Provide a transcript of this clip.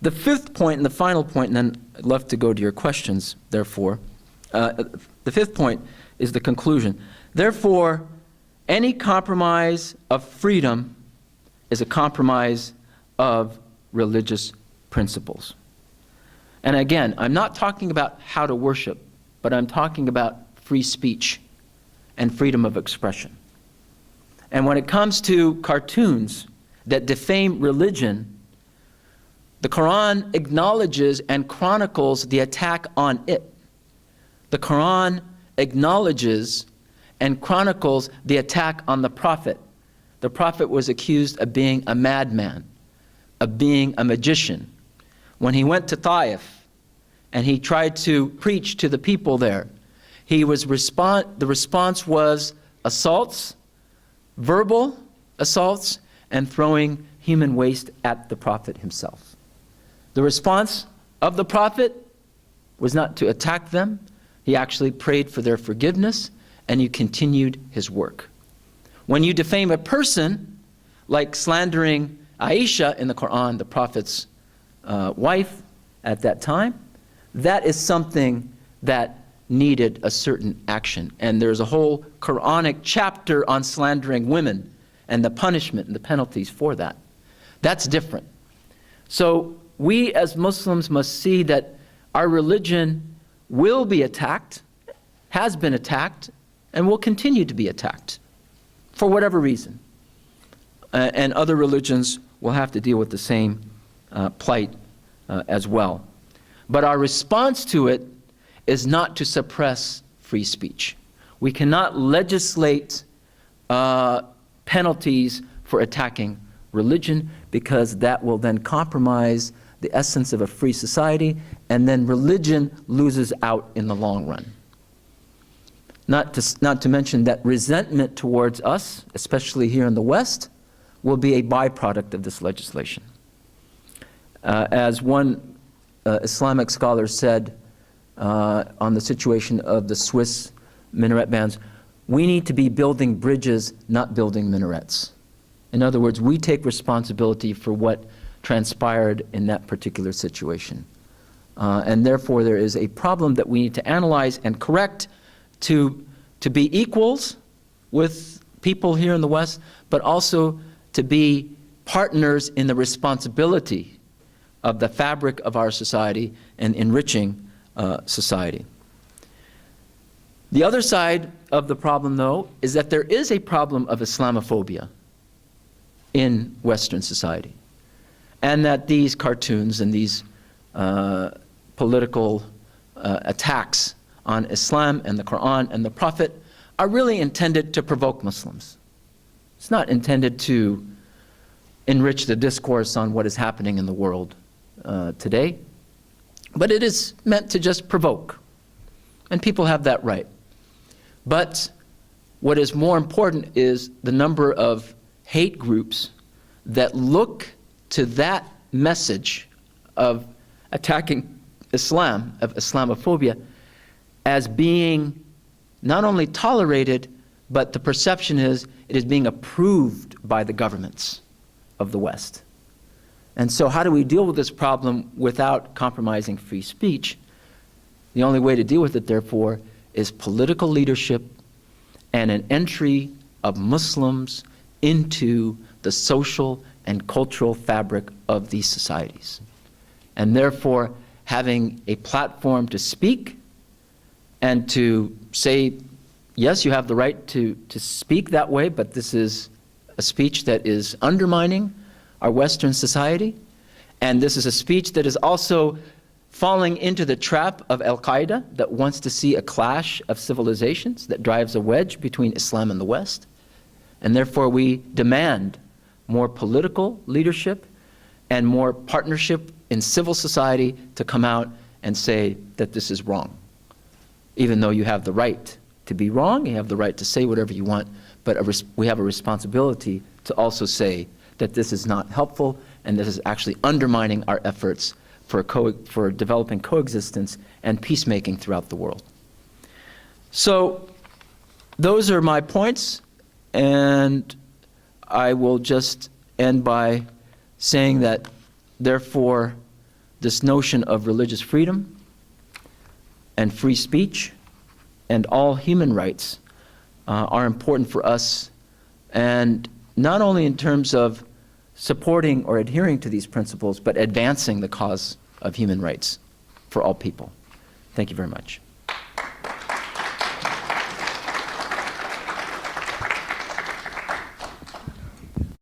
The fifth point and the final point, and then I'd love to go to your questions, therefore. The fifth point is the conclusion. Therefore, any compromise of freedom is a compromise of religious principles. And again, I'm not talking about how to worship, but I'm talking about free speech and freedom of expression. And when it comes to cartoons that defame religion, the Quran acknowledges and chronicles the attack on it. The Quran acknowledges and chronicles the attack on the Prophet. The Prophet was accused of being a madman, of being a magician. When he went to Taif and he tried to preach to the people there, the response was assaults, verbal assaults, and throwing human waste at the Prophet himself. The response of the Prophet was not to attack them. He actually prayed for their forgiveness, and he continued his work. When you defame a person, like slandering Aisha in the Quran, the Prophet's wife at that time, that is something that needed a certain action. And there's a whole Quranic chapter on slandering women and the punishment and the penalties for that. That's different. So we as Muslims must see that our religion will be attacked, has been attacked, and will continue to be attacked for whatever reason. And other religions will have to deal with the same plight as well. But our response to it is not to suppress free speech. We cannot legislate penalties for attacking religion, because that will then compromise the essence of a free society, and then religion loses out in the long run. Not to mention that resentment towards us, especially here in the West, will be a byproduct of this legislation. As one Islamic scholar said on the situation of the Swiss minaret bans, we need to be building bridges, not building minarets. In other words, we take responsibility for what transpired in that particular situation. And therefore, there is a problem that we need to analyze and correct to be equals with people here in the West, but also to be partners in the responsibility of the fabric of our society and enriching society. The other side of the problem, though, is that there is a problem of Islamophobia in Western society, and that these cartoons and these political attacks on Islam and the Quran and the Prophet are really intended to provoke Muslims. It's not intended to enrich the discourse on what is happening in the world today, but it is meant to just provoke, and people have that right. But what is more important is the number of hate groups that look to that message of attacking Islam, of Islamophobia, as being not only tolerated, but the perception is it is being approved by the governments of the West. And so how do we deal with this problem without compromising free speech? The only way to deal with it, therefore, is political leadership and an entry of Muslims into the social and cultural fabric of these societies. And therefore, having a platform to speak and to say, yes, you have the right to speak that way, but this is a speech that is undermining our Western society, and this is a speech that is also falling into the trap of Al-Qaeda that wants to see a clash of civilizations that drives a wedge between Islam and the West. And therefore we demand more political leadership and more partnership in civil society to come out and say that this is wrong. Even though you have the right to be wrong, you have the right to say whatever you want, but we have a responsibility to also say that this is not helpful and this is actually undermining our efforts for developing coexistence and peacemaking throughout the world. So those are my points, and I will just end by saying that therefore this notion of religious freedom and free speech and all human rights are important for us, and not only in terms of supporting or adhering to these principles, but advancing the cause of human rights for all people. Thank you very much.